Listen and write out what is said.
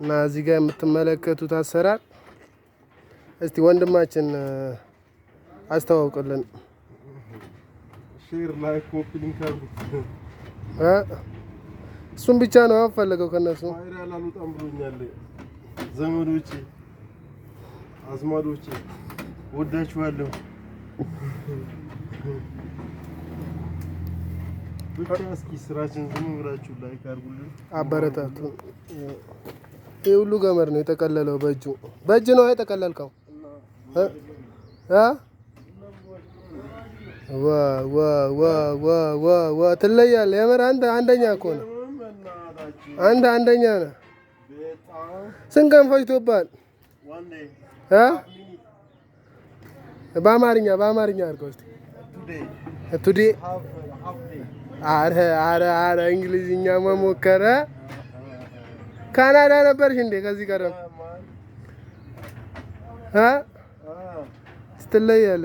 እና እዚህ ጋር የምትመለከቱት አሰራር እስቲ ወንድማችን አስተዋውቅልን። ሼር ላይክ ኮፒ ሊንክ አድርጉ። እሱን ብቻ ነው አፈለገው ከነሱ ቫይራል አልወጣም ብሎኛል። ዘመዶቼ አዝማዶቼ ወዳችኋለሁ። ብቻ እስኪ ስራችን ዝም ብላችሁ ላይክ አድርጉልን፣ አበረታቱ። ይሄ ሁሉ ገመድ ነው የተቀለለው በእጅ ነው የተቀለልከው። ዋ ትለያለህ። የምር አንተ አንደኛ እኮ ነው። አንተ አንደኛ ነህ። ስንት ቀን ፈጅቶብሃል? በአማርኛ አድርገው እስኪ ቱዴ። ኧረ እንግሊዝኛ መሞከረ። ካናዳ ነበርሽ እንዴ ከዚህ ቀደም? ስትለያለህ